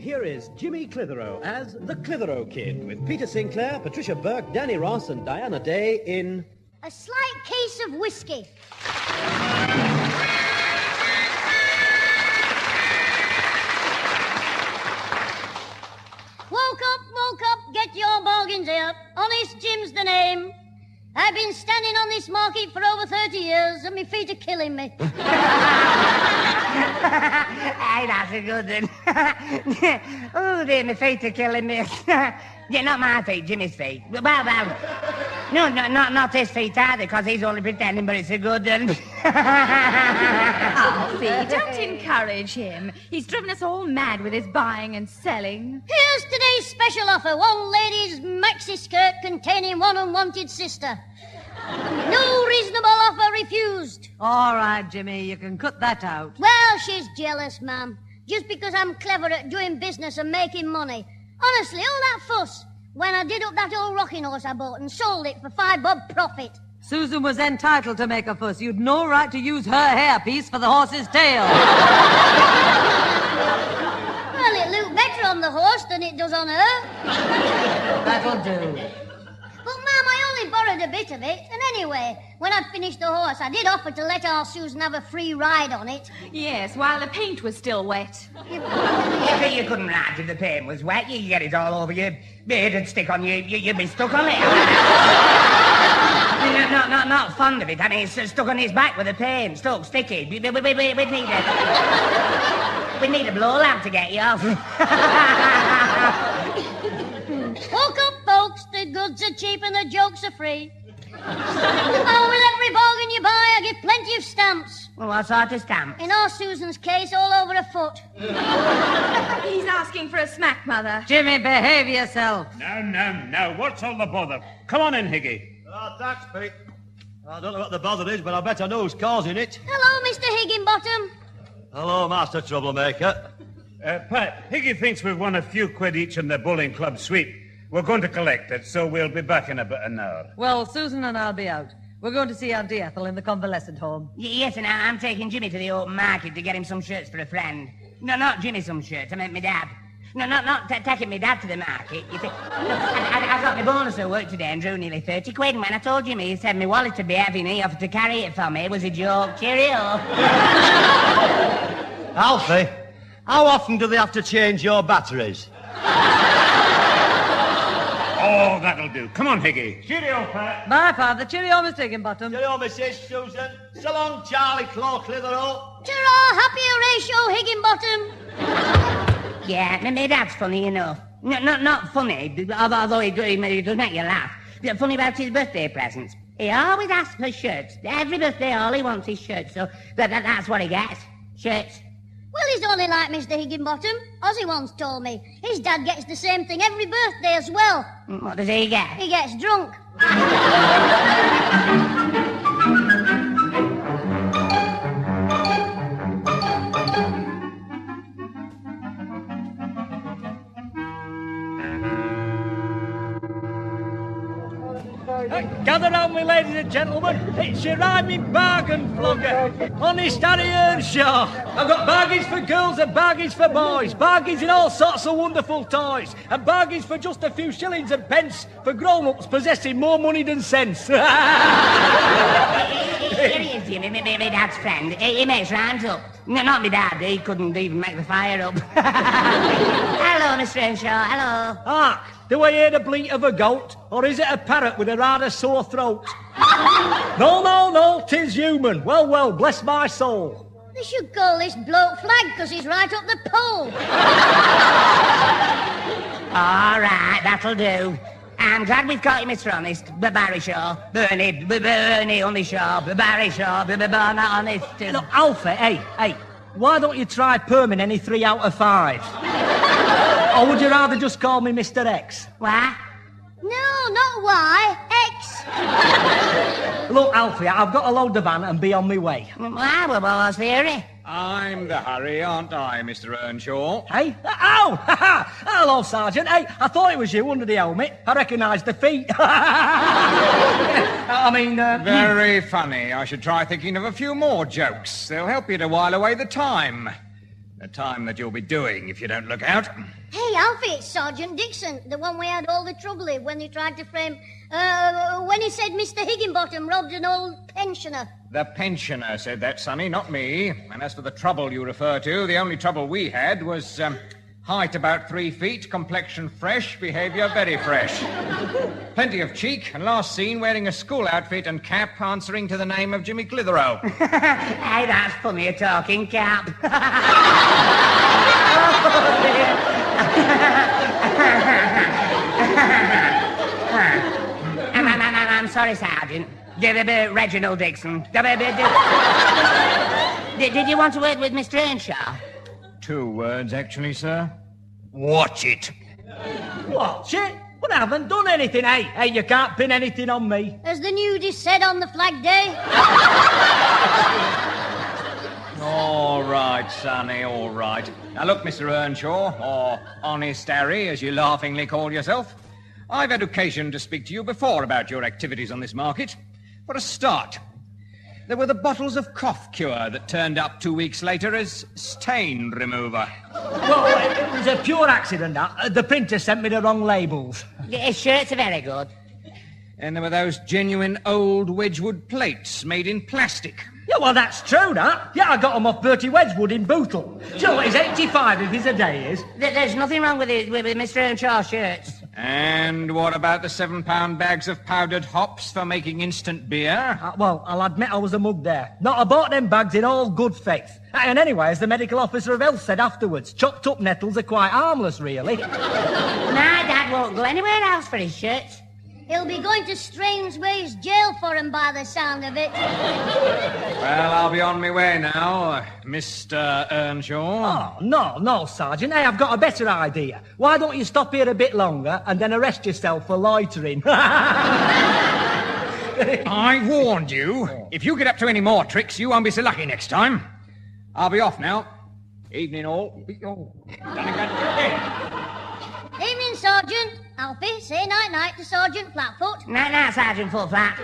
here is Jimmy Clitheroe as the Clitheroe Kid with Peter Sinclair, Patricia Burke, Danny Ross and Diana Day in... A Slight Case of Whiskey. Woke up, get your bargains out. Honest Jim's the name. I've been standing on this market for over 30 years and my feet are killing me. Aye, that's a good one. Oh, dear, my feet are killing me. Yeah, not my feet, Jimmy's feet. Well, no, not his feet either, because he's only pretending, but it's a good one. Alfie, don't encourage him. He's driven us all mad with his buying and selling. Here's today's special offer. One lady's maxi skirt containing one unwanted sister. No reasonable offer refused. All right, Jimmy, you can cut that out. Well, she's jealous, ma'am. Just because I'm clever at doing business and making money. Honestly, all that fuss when I did up that old rocking horse I bought and sold it for $5 bob profit. Susan was entitled to make a fuss. You'd no right to use her hairpiece for the horse's tail. Well, it looked better on the horse than it does on her. That'll do. But, ma'am, I only borrowed a bit of it. And anyway, when I'd finished the horse, I did offer to let our Susan have a free ride on it. Yes, while the paint was still wet. Yeah, you couldn't ride if the paint was wet. You could get it all over your beard and stick on you. You'd be stuck on it. Not fond of it. I mean, it's stuck on his back with the paint. Sticky. We'd need a blow lamp to get you off. Woke up, folks. The goods are cheap and the jokes are free. Oh, with every bargain you buy, I get plenty of stamps. Well, what sort of stamp? In our Susan's case, all over her foot. He's asking for a smack, Mother. Jimmy, behave yourself. No. What's all the bother? Come on in, Higgy. Thanks, Pete. I don't know what the bother is, but I bet I know who's causing it. Hello, Mr. Higginbottom. Hello, Master Troublemaker. Pat, Higgy thinks we've won a few quid each in the bowling club sweep. We're going to collect it, so we'll be back in about an hour. Well, Susan and I'll be out. We're going to see Auntie Ethel in the convalescent home. Yes, and I'm taking Jimmy to the open market to get him some shirts for a friend. No, not Jimmy some shirts. I meant my dad. No, not taking my dad to the market. You see, I got my bonus at work today and drew nearly 30 quid. And when I told Jimmy, he said my wallet would be heavy and he offered to carry it for me. It was a joke. Cheerio. Alfie, how often do they have to change your batteries? Oh, that'll do. Come on, Higgy. Cheerio, Pat. Bye, Father. Cheerio, Mr. Higginbottom. Cheerio, Mrs. Susan. So long, Charlie Claw Clitheroe. Ta-ra, happy Horatio Higginbottom. Yeah, my dad's funny enough. Not funny, although he does make you laugh. Funny about his birthday presents. He always asks for shirts. Every birthday, all he wants is shirts, so that's what he gets. Shirts. Well, he's only like Mr. Higginbottom. Ozzy once told me. His dad gets the same thing every birthday as well. What does he get? He gets drunk. Gather round me, ladies and gentlemen. It's your rhyming bargain flogger, Honest Harry Earnshaw. I've got bargains for girls and bargains for boys, bargains in all sorts of wonderful toys, and bargains for just a few shillings and pence for grown-ups possessing more money than sense. Here he is, Jimmy, my dad's friend. He makes rhymes up. No, not my dad. He couldn't even make the fire up. Hello, Mr. Earnshaw. Hello. Ah, do I hear the bleat of a goat, or is it a parrot with a rather sore throat? No, 'tis human. Well, bless my soul. They should call this bloke Flag, because he's right up the pole. All right, that'll do. I'm glad we've got you, Mr. Honest. Barry Shaw. Bernie, Honey Shaw. Barry Shaw. Not Honest. Look, Alfie, hey, why don't you try perming any 3 out of 5? Or would you rather just call me Mr. X? What? No, not Y, X. Look, Alfie, I've got to load the van and be on my way. Well, what's the hurry? I'm the Harry, aren't I, Mr. Earnshaw? Hey? Ow! Hello, Sergeant. Hey, I thought it was you under the helmet. I recognised the feet. Very funny. I should try thinking of a few more jokes. They'll help you to while away the time. The time that you'll be doing if you don't look out. Hey, Alfie, it's Sergeant Dixon, the one we had all the trouble with when he tried to frame... when he said Mr. Higginbottom robbed an old pensioner. The pensioner said that, Sonny, not me. And as for the trouble you refer to, the only trouble we had was height about 3 feet, complexion fresh, behaviour very fresh. Plenty of cheek, and last seen wearing a school outfit and cap answering to the name of Jimmy Clitheroe. Hey, that's funny, a talking cap. I'm sorry, Sergeant. Reginald Dixon. Did you want to work with Mr. Earnshaw? 2 words, actually, sir. Watch it. Watch it? But I haven't done anything, eh? Hey, you can't pin anything on me. As the nudist said on the flag day. All right, Sonny, all right. Now, look, Mr. Earnshaw, or Honest Harry, as you laughingly call yourself, I've had occasion to speak to you before about your activities on this market. For a start, there were the bottles of cough cure that turned up 2 weeks later as stain remover. Well, it was a pure accident, that. The printer sent me the wrong labels. His shirts are very good. And there were those genuine old Wedgwood plates made in plastic. Yeah, well, that's true, that. Yeah, I got them off Bertie Wedgwood in Bootle. Do you know what, he's 85 if he's a day, is. There's nothing wrong with Mr. Earnshaw's shirts. And what about the 7-pound bags of powdered hops for making instant beer? Well, I'll admit I was a mug there. No, I bought them bags in all good faith. And anyway, as the medical officer of health said afterwards, chopped up nettles are quite harmless, really. My dad won't go anywhere else for his shirts. He'll be going to Strangeways jail for him by the sound of it. Well, I'll be on my way now, Mr. Earnshaw. Oh, no, Sergeant. Hey, I've got a better idea. Why don't you stop here a bit longer and then arrest yourself for loitering? I warned you. If you get up to any more tricks, you won't be so lucky next time. I'll be off now. Evening, all. Evening, Sergeant. Alfie, say night-night to Sergeant Flatfoot. Night-night, Sergeant Footflat.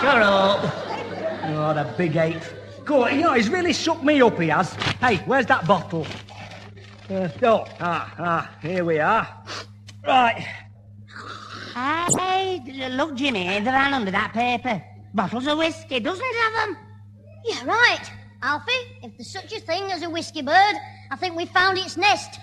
Shut up. Oh, the big ape. Go on, you know, he's really shook me up, he has. Hey, where's that bottle? Here we are. Right. Hey, look, Jimmy, they're all under that paper. Bottles of whiskey, doesn't it have them? Yeah, right. Alfie, if there's such a thing as a whiskey bird, I think we found its nest.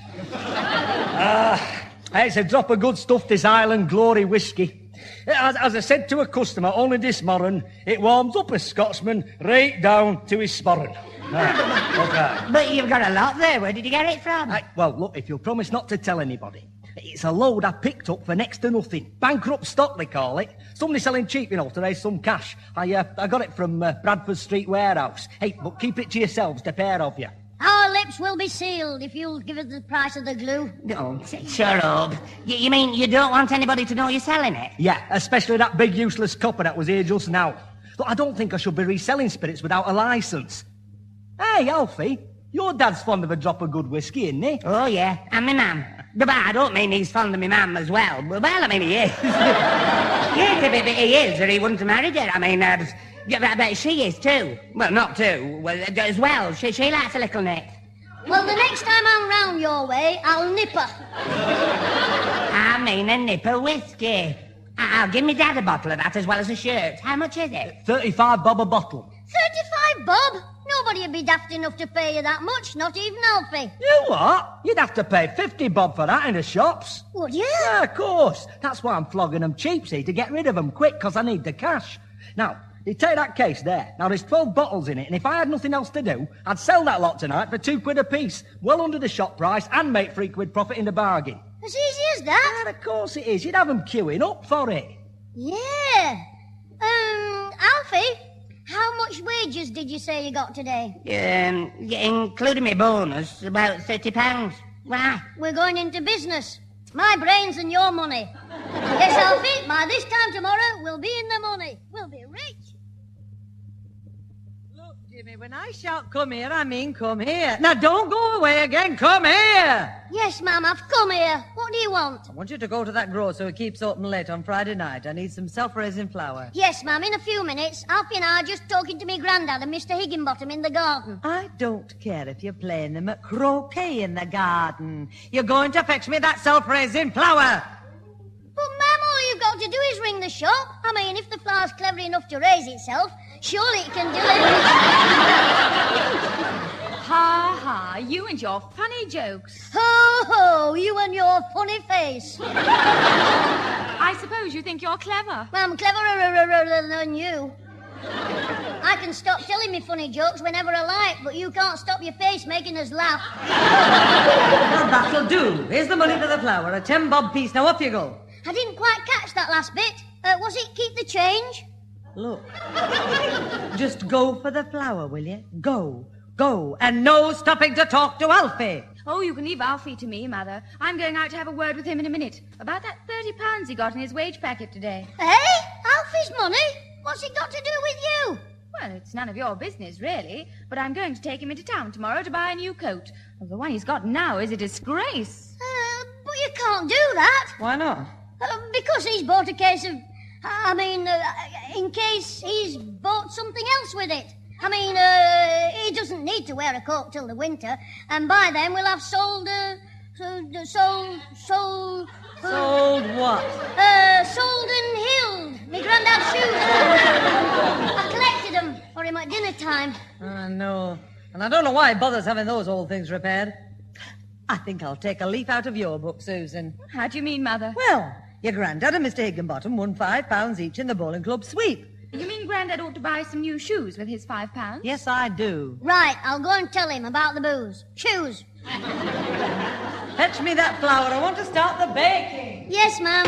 It's a drop of good stuff, this Island Glory whiskey. As I said to a customer only this morning, it warms up a Scotsman right down to his sporran. Okay. But you've got a lot there. Where did you get it from? Well, look, if you'll promise not to tell anybody. It's a load I picked up for next to nothing. Bankrupt stock, they call it. Somebody selling cheap, you know, to raise some cash. I got it from Bradford Street Warehouse. Hey, but keep it to yourselves, the pair of you. Our lips will be sealed if you'll give us the price of the glue. Oh, shut up. You mean you don't want anybody to know you're selling it? Yeah, especially that big useless copper that was here just now. Look, I don't think I should be reselling spirits without a licence. Hey, Alfie, your dad's fond of a drop of good whiskey, isn't he? Oh, yeah, and my mum. But I don't mean he's fond of my mum as well. Well, I mean, he is. Yes, if he is, or he wouldn't have married her. I mean, but she is too. Well, not too. Well, as well. She likes a little nip. Well, the next time I'm round your way, I'll nip her. I mean a nip of whiskey. I'll give me Dad a bottle of that as well as a shirt. How much is it? 35 bob a bottle. 35 bob? Nobody'd be daft enough to pay you that much, not even Alfie. You what? You'd have to pay 50 bob for that in the shops. Would you? Yeah, of course. That's why I'm flogging them cheap, see, to get rid of them quick, because I need the cash. Now, you take that case there. Now, there's 12 bottles in it, and if I had nothing else to do, I'd sell that lot tonight for £2 a piece, well under the shop price, and make £3 profit in the bargain. As easy as that? Yeah, of course it is. You'd have them queuing up for it. Yeah. Alfie, how much wages did you say you got today? Including my bonus, about £30. Why? We're going into business. My brains and your money. Yes, Alfie, by this time tomorrow, we'll be in the money. We'll be rich. Look, Jimmy, when I shout come here, I mean come here. Now, don't go away again. Come here. Yes, ma'am, I've come here. What do you want? I want you to go to that grocer who keeps open late on Friday night. I need some self-raising flour. Yes, ma'am, in a few minutes. Alfie and I are just talking to me granddad and Mr. Higginbottom in the garden. I don't care if you're playing them at croquet in the garden. You're going to fetch me that self-raising flour. But, ma'am, all you've got to do is ring the shop. I mean, if the flour's clever enough to raise itself, surely it can deliver it. Ha ha, you and your funny jokes. Ho, ho, you and your funny face. I suppose you think you're clever. Well, I'm cleverer than you. I can stop telling me funny jokes whenever I like, but you can't stop your face making us laugh. Well, that'll do. Here's the money for the flour, a 10-bob piece. Now, off you go. I didn't quite catch that last bit. Was it keep the change? Look. Just go for the flour, will you? Go. Go. And no stopping to talk to Alfie. Oh, you can leave Alfie to me, Mother. I'm going out to have a word with him in a minute about that £30 he got in his wage packet today. Hey? Alfie's money? What's it got to do with you? Well, it's none of your business, really. But I'm going to take him into town tomorrow to buy a new coat. Well, the one he's got now is a disgrace. But you can't do that. Why not? Because he's bought a case of... in case he's bought something else with it. He doesn't need to wear a coat till the winter, and by then we'll have sold what? Sold and healed me granddad's shoes. I collected them for him at dinner time. I know. And I don't know why he bothers having those old things repaired. I think I'll take a leaf out of your book, Susan. How do you mean, Mother? Well, your granddad and Mr. Higginbottom won £5 each in the bowling club sweep. You mean Grandad ought to buy some new shoes with his £5? Yes, I do. Right, I'll go and tell him about the booze. Shoes. Fetch me that flour. I want to start the baking. Yes, ma'am.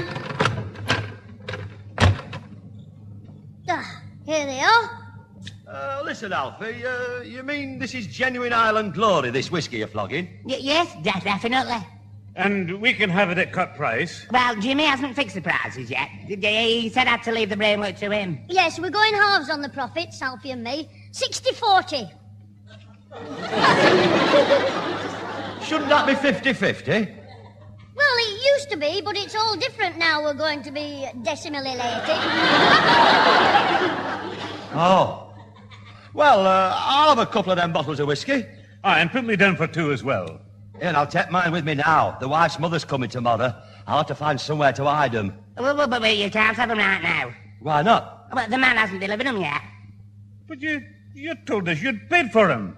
Here they are. Listen, Alfie, you mean this is genuine Island Glory, this whiskey you're flogging? Yes, definitely. And we can have it at cut price. Well, Jimmy hasn't fixed the prices yet. He said I had to leave the brainwork to him. Yes, we're going halves on the profits, Alfie and me. 60-40. Shouldn't that be 50-50? Well, it used to be, but it's all different now. We're going to be decimally lated. Oh. Well, I'll have a couple of them bottles of whiskey. Aye, and put me down for 2 as well. And I'll take mine with me now. The wife's mother's coming tomorrow. I'll have to find somewhere to hide them. Well, you can't have them right now. Why not? Well, the man hasn't delivered them yet. But you told us you'd paid for them.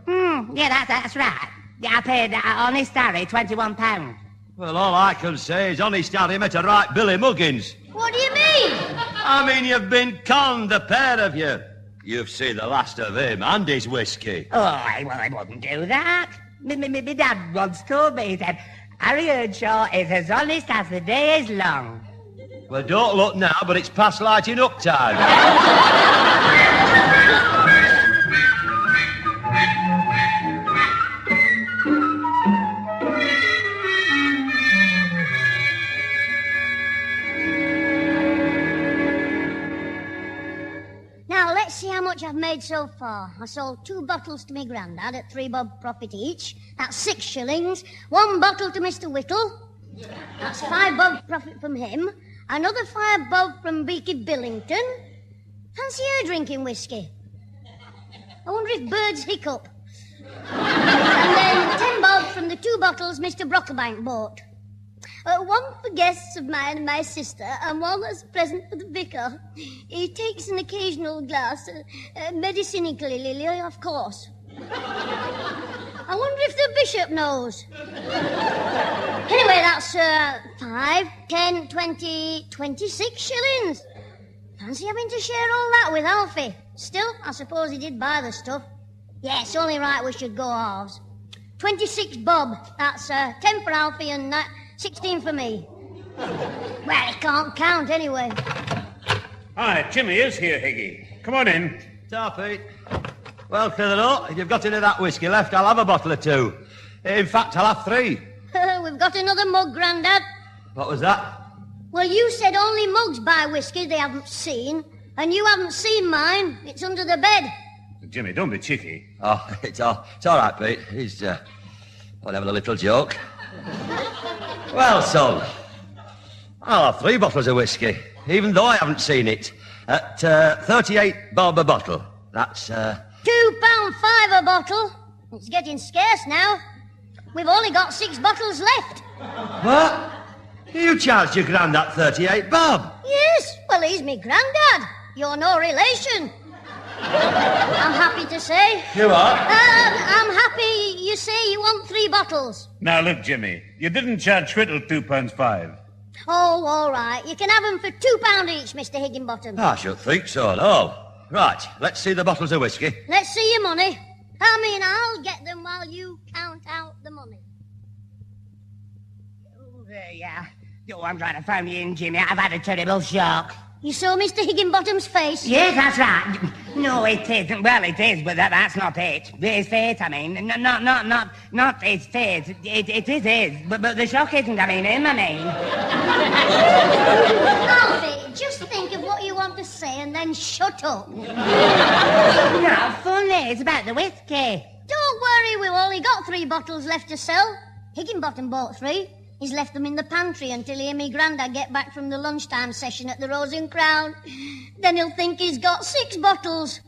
Yeah, that's right. Yeah, I paid Honest Harry £21. Well, all I can say is Honest Harry met a right Billy Muggins. What do you mean? I mean, you've been conned, the pair of you. You've seen the last of him and his whiskey. Oh, I wouldn't do that. My dad once told me, he said, Harry Earnshaw is as honest as the day is long. Well, don't look now, but it's past lighting up time. Now, let's see how much I've made so far. I sold 2 bottles to me granddad at 3 bob profit each. That's 6 shillings. 1 bottle to Mr. Whittle. That's 5 bob profit from him. Another 5 bob from Beaky Billington. Fancy her drinking whiskey. I wonder if birds hiccup. And then 10 bob from the 2 bottles Mr. Brocklebank bought. 1 for guests of mine and my sister, and 1 as a present for the vicar. He takes an occasional glass, medicinically, of course. I wonder if the bishop knows. Anyway, that's 5, 10, 20, 26 shillings. Fancy having to share all that with Alfie. Still, I suppose he did buy the stuff. Yeah, it's only right we should go halves. 26 bob. That's 10 for Alfie and 16 for me. Well, he can't count anyway. Aye, Jimmy is here, Higgy. Come on in. Tarpy. Well, Clitheroe, if you've got any of that whiskey left, I'll have a bottle or 2. In fact, I'll have 3. We've got another mug, Grandad. What was that? Well, you said only mugs buy whiskey they haven't seen, and you haven't seen mine. It's under the bed. Jimmy, don't be cheeky. Oh, it's all right, Pete. He's having a little joke. Well, son, I'll have 3 bottles of whiskey, even though I haven't seen it, at 38 bob a bottle. That's, £2.5 a bottle. It's getting scarce now. We've only got 6 bottles left. What? You charged your grandad 38 bob? Yes, well, he's me grandad. You're no relation. I'm happy to say. You are? I'm happy you say you want 3 bottles. Now, look, Jimmy, you didn't charge Whittle £2.5. Oh, all right. You can have them for £2 each, Mr. Higginbottom. I should think so, no. Right, let's see the bottles of whiskey. Let's see your money. I'll get them while you count out the money. Oh, there you are. Oh, I'm trying to phone you in, Jimmy. I've had a terrible shock. You saw Mr. Higginbottom's face? Yes, that's right. No, it isn't. Well, it is, but that's not it. His face, I mean. Not his face. It is his. But the shock isn't, I mean, him, I mean. Alfie, just think of what you want to say and then shut up. Not funny. It's about the whiskey. Don't worry, we've only got 3 bottles left to sell. Higginbottom bought 3. He's left them in the pantry until he and me grandad get back from the lunchtime session at the Rose and Crown. Then he'll think he's got 6 bottles.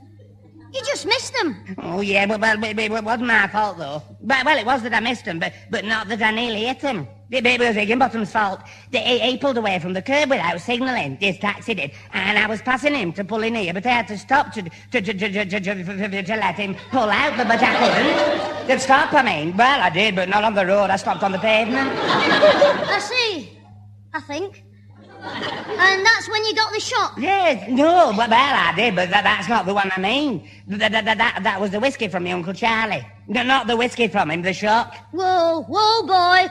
You just missed them. Oh, yeah, well, it wasn't my fault, though. Well, it was that I missed them, but not that I nearly hit them. It was Higginbottom's fault. He pulled away from the curb without signalling. His taxi did. And I was passing him to pull in here, but I had to stop to let him pull out, but I couldn't. To stop, I mean. Well, I did, but not on the road. I stopped on the pavement. I see. I think. And that's when you got the shock? Yes, no, well, I did, but that's not the one I mean. That was the whiskey from my Uncle Charlie. No, not the whiskey from him, the shock. Whoa, boy.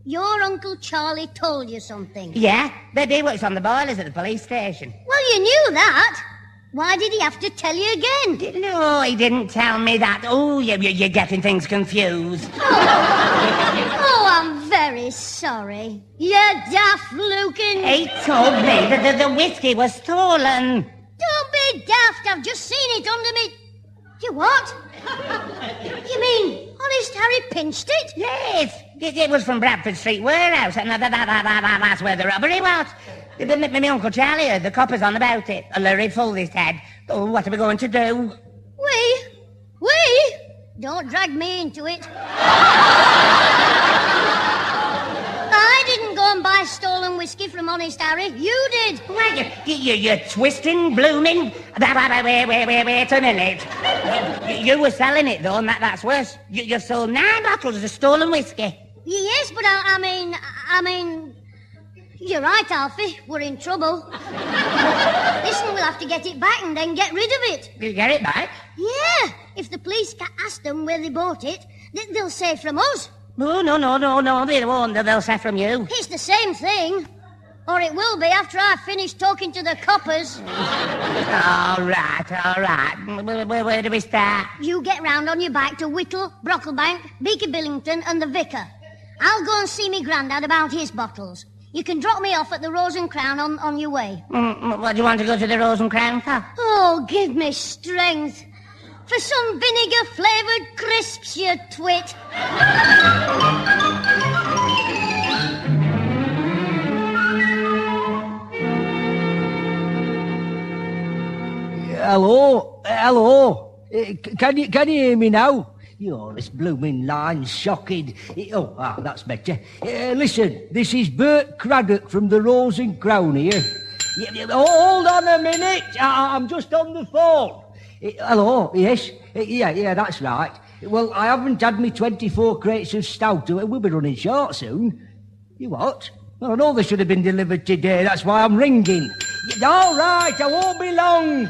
Your Uncle Charlie told you something. Yeah, but he works on the boilers at the police station. Well, you knew that. Why did he have to tell you again? No, he didn't tell me that. Oh, you're getting things confused. Oh, I'm very sorry. You daft looking... He told me that the whiskey was stolen. Don't be daft. I've just seen it under me... You what? You mean Honest Harry pinched it? Yes, it was from Bradford Street Warehouse, and that's where the robbery was. My Uncle Charlie heard the coppers on about it. A lorry full his head. Oh, what are we going to do? We? Don't drag me into it. I didn't go and buy stolen whiskey from Honest Harry. You did. Well, you're twisting, blooming. Wait a minute. You were selling it, though, and that's worse. You sold 9 bottles of stolen whiskey. Yes, but I mean... You're right, Alfie. We're in trouble. Listen, we'll have to get it back and then get rid of it. You get it back? Yeah. If the police ask them where they bought it, they'll say from us. Oh, no, they won't. They'll say from you. It's the same thing. Or it will be after I've finished talking to the coppers. All right. Where do we start? You get round on your bike to Whittle, Brocklebank, Beaker Billington and the Vicar. I'll go and see me grandad about his bottles. You can drop me off at the Rose and Crown on your way. What do you want to go to the Rose and Crown for? Oh, give me strength. For some vinegar-flavoured crisps, you twit. Hello. Can you hear me now? This blooming line's shocking. That's better. Listen, this is Bert Craddock from the Rose and Crown here. Hold on a minute. I'm just on the phone. Hello, yes? Yeah, that's right. Well, I haven't had me 24 crates of stout. We'll be running short soon. You what? Well, I know they should have been delivered today. That's why I'm ringing. All right, I won't be long.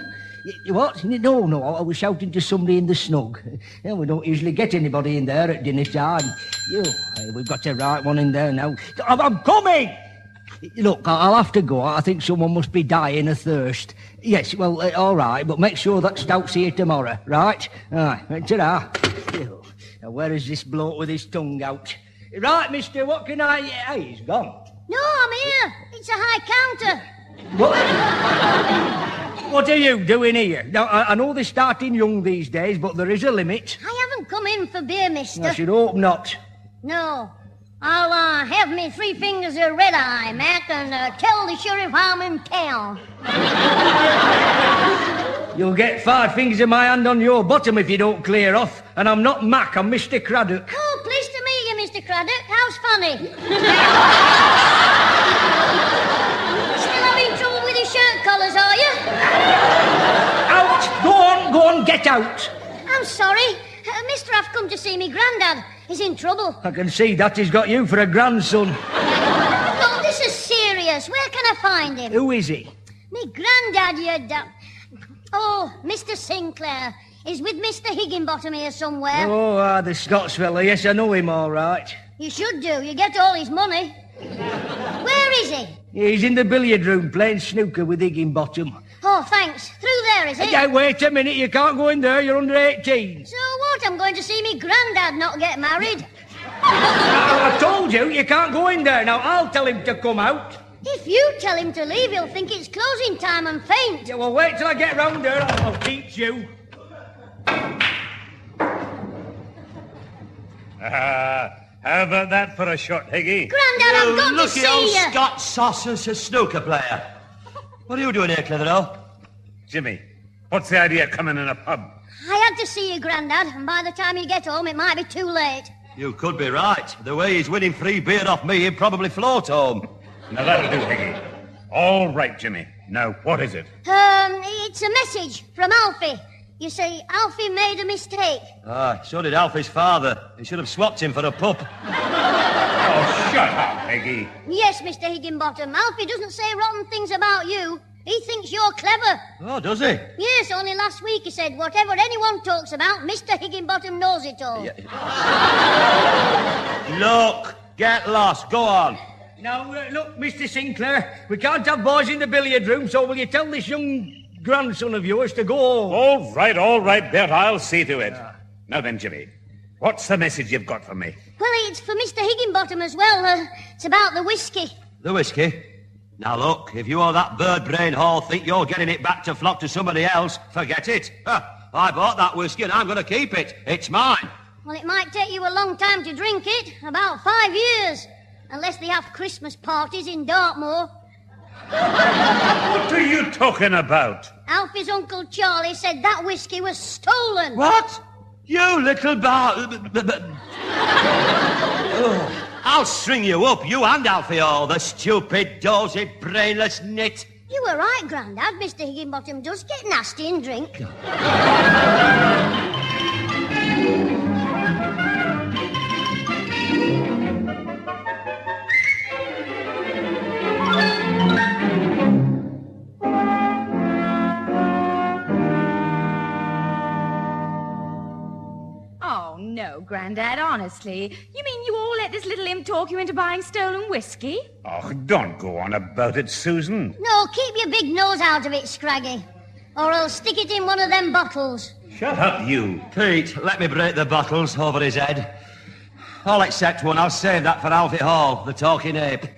What? No, I was shouting to somebody in the snug. We don't usually get anybody in there at dinner time. We've got the right one in there now. I'm coming! Look, I'll have to go. I think someone must be dying of thirst. Yes, well, all right, but make sure that stout's here tomorrow, right? All right, ta-da. Now, where is this bloke with his tongue out? Right, mister, what can I... Hey, he's gone. No, I'm here. It's a high counter. What? What are you doing here? Now, I know they're starting young these days, but there is a limit. I haven't come in for beer, mister. I should hope not. No. I'll have me 3 fingers of red eye, Mac, and tell the sheriff I'm in town. You'll get 5 fingers of my hand on your bottom if you don't clear off. And I'm not Mac, I'm Mr. Craddock. Oh, pleased to meet you, Mr. Craddock. How's funny? Still having trouble with your shirt collars, are you? Out! Go on, get out. I'm sorry. Mister, I've come to see me Grandad. He's in trouble. I can see that he's got you for a grandson. No, this is serious. Where can I find him? Who is he? Me Grandad, you Oh, Mr. Sinclair. He's with Mr. Higginbottom here somewhere. Oh, the Scots fella. Yes, I know him all right. You should do. You get all his money. Where is he? He's in the billiard room playing snooker with Higginbottom. Oh, thanks. Through there, is it? Hey, wait a minute. You can't go in there. You're under 18. So what? I'm going to see me Grandad not get married. I told you, you can't go in there. Now, I'll tell him to come out. If you tell him to leave, he'll think it's closing time and faint. Yeah, well, wait till I get round there. I'll teach you. How about that for a shot, Higgy? Grandad, I've got to Lucky see old you. Scott Saucer's a snooker player. What are you doing here, Clitheroe? Jimmy, what's the idea of coming in a pub? I had to see you, Grandad, and by the time you get home, it might be too late. You could be right. The way he's winning free beer off me, he'd probably float home. Now that'll do, Higgy. All right, Jimmy. Now, what is it? It's a message from Alfie. You see, Alfie made a mistake. Ah, so did Alfie's father. He should have swapped him for a pup. Oh, shut up, Higgy. Yes, Mr. Higginbottom, Alfie doesn't say rotten things about you. He thinks you're clever. Oh, does he? Yes, only last week he said, whatever anyone talks about, Mr. Higginbottom knows it all. Look, get lost. Go on. Now, look, Mr. Sinclair, we can't have boys in the billiard room, so will you tell this young grandson of yours to go home? All right, Bert, I'll see to it. Now then, Jimmy, what's the message you've got for me? Well, it's for Mr. Higginbottom as well. It's about the whiskey. The whiskey? Now, look, if you or that bird brain hall think you're getting it back to flock to somebody else, forget it. I bought that whiskey and I'm going to keep it. It's mine. Well, it might take you a long time to drink it. About 5 years. Unless they have Christmas parties in Dartmoor. What are you talking about? Alfie's Uncle Charlie said that whiskey was stolen. What? You little Oh, I'll string you up, you and Alfie all, the stupid, dozy, brainless nit. You were right, Grandad. Mr. Higginbottom does get nasty in drink. Oh, no, Grandad, honestly. You mean you all let this little imp talk you into buying stolen whiskey? Oh, don't go on about it, Susan. No, keep your big nose out of it, Scraggy. Or I'll stick it in one of them bottles. Shut up, you. Pete, let me break the bottles over his head. All except one. I'll save that for Alfie Hall, the talking ape.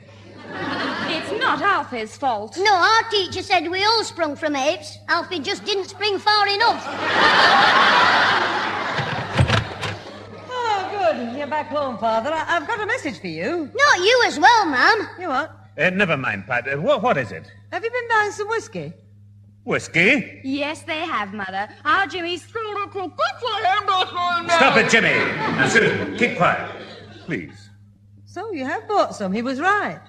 It's not Alfie's fault. No, our teacher said we all sprung from apes. Alfie just didn't spring far enough. Oh, good. You're back home, Father. I've got a message for you. Not you as well, ma'am. You what? Never mind, Pat. What is it? Have you been buying some whiskey? Whiskey? Yes, they have, Mother. Our Jimmy's... Stop it, Jimmy. Now, Susan, keep quiet. Please. So you have bought some. He was right.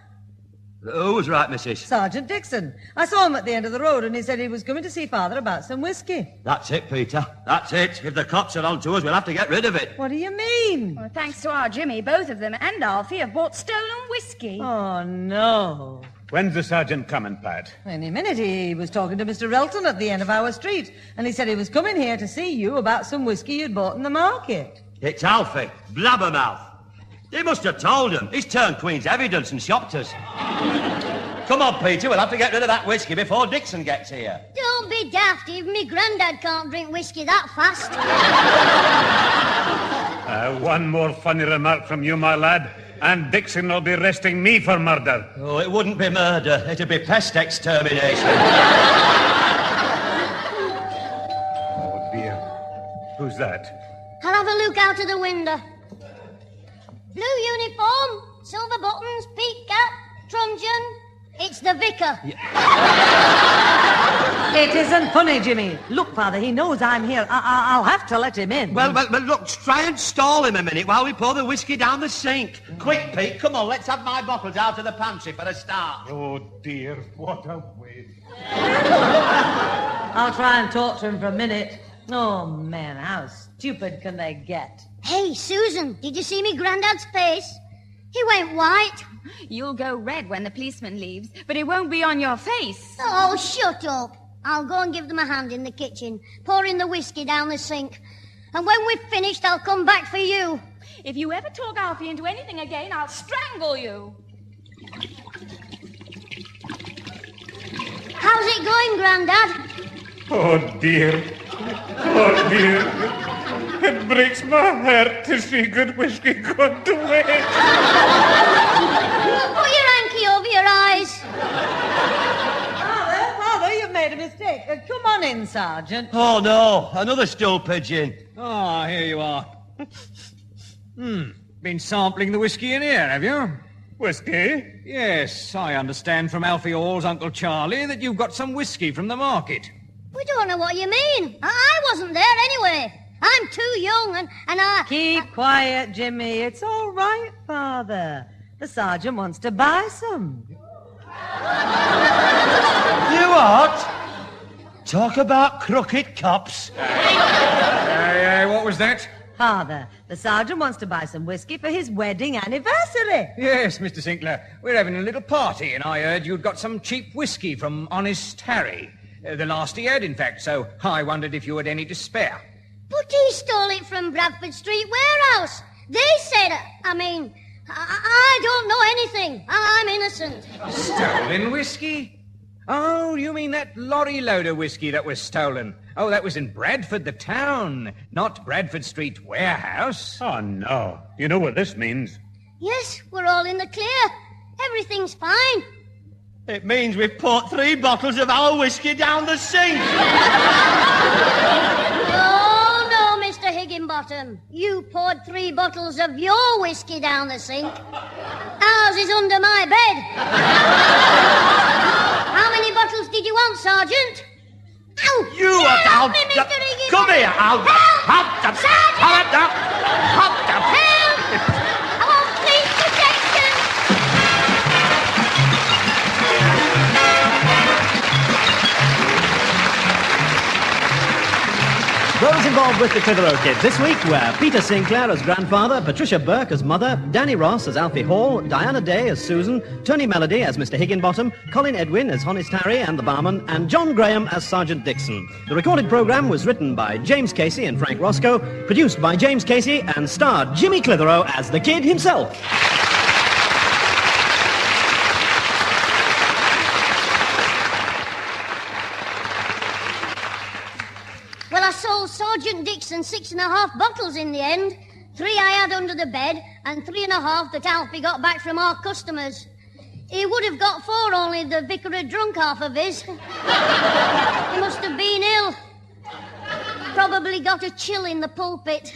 Who was right, Mrs.? Sergeant Dixon. I saw him at the end of the road and he said he was coming to see Father about some whiskey. That's it, Peter. That's it. If the cops are on to us, we'll have to get rid of it. What do you mean? Well, thanks to our Jimmy, both of them and Alfie have bought stolen whiskey. Oh, no. When's the sergeant coming, Pat? Any minute. He was talking to Mr. Relton at the end of our street, and he said he was coming here to see you about some whiskey you'd bought in the market. It's Alfie, blabbermouth. He must have told him. He's turned Queen's evidence and shopped us. Come on, Peter, we'll have to get rid of that whiskey before Dixon gets here. Don't be daft. Even me Grandad can't drink whiskey that fast. One more funny remark from you, my lad, and Dixon will be arresting me for murder. Oh, it wouldn't be murder. It'd be pest extermination. that? I'll have a look out of the window. Blue uniform, silver buttons, peak cap, truncheon. It's the vicar. It isn't funny, Jimmy. Look, Father, he knows I'm here. I'll have to let him in. Well, look, try and stall him a minute while we pour the whiskey down the sink. Quick, Pete, come on, let's have my bottles out of the pantry for a start. Oh, dear, what a waste. I'll try and talk to him for a minute. Oh, man, how stupid can they get? Hey, Susan, did you see me granddad's face? He went white. You'll go red when the policeman leaves, but it won't be on your face. Oh, shut up. I'll go and give them a hand in the kitchen, pouring the whiskey down the sink. And when we've finished, I'll come back for you. If you ever talk Alfie into anything again, I'll strangle you. How's it going, Grandad? Oh, dear. Oh, dear. It breaks my heart to see good whiskey gone to waste. Put your hanky over your eyes. Father, you've made a mistake. Come on in, Sergeant. Oh, no, another stool pigeon. Ah, here you are. Been sampling the whiskey in here, have you? Whiskey? Yes, I understand from Alfie Hall's Uncle Charlie that you've got some whiskey from the market. We don't know what you mean. I wasn't there anyway. I'm too young and I... Keep quiet, Jimmy. It's all right, Father. The sergeant wants to buy some. You what? Talk about crooked cops. What was that? Father, the sergeant wants to buy some whiskey for his wedding anniversary. Yes, Mr. Sinclair. We're having a little party, and I heard you'd got some cheap whiskey from Honest Harry. The last he had, in fact, so I wondered if you had any to spare. But he stole it from Bradford Street warehouse. They said, I don't know anything. I'm innocent. Stolen whiskey? Oh, you mean that lorry load of whiskey that was stolen? Oh, that was in Bradford, the town, not Bradford Street warehouse. Oh, no. You know what this means? Yes, we're all in the clear. Everything's fine. It means we've poured 3 bottles of our whiskey down the sink. Oh, no, Mr. Higginbottom. You poured 3 bottles of your whiskey down the sink. Ours is under my bed. How many bottles did you want, Sergeant? Ow! You are Help me, Mr. Higginbottom! Come here, Help! Sergeant! Help! I want police protection! Those involved with the Clitheroe Kids this week were Peter Sinclair as grandfather, Patricia Burke as mother, Danny Ross as Alfie Hall, Diana Day as Susan, Tony Melody as Mr. Higginbottom, Colin Edwin as Honest Harry and the barman, and John Graham as Sergeant Dixon. The recorded programme was written by James Casey and Frank Roscoe, produced by James Casey, and starred Jimmy Clitheroe as the kid himself. Well, I sold Sergeant Dixon 6.5 bottles in the end. 3 I had under the bed, and 3.5 that Alfie got back from our customers. He would have got 4, only the vicar had drunk half of his. He must have been ill. Probably got a chill in the pulpit.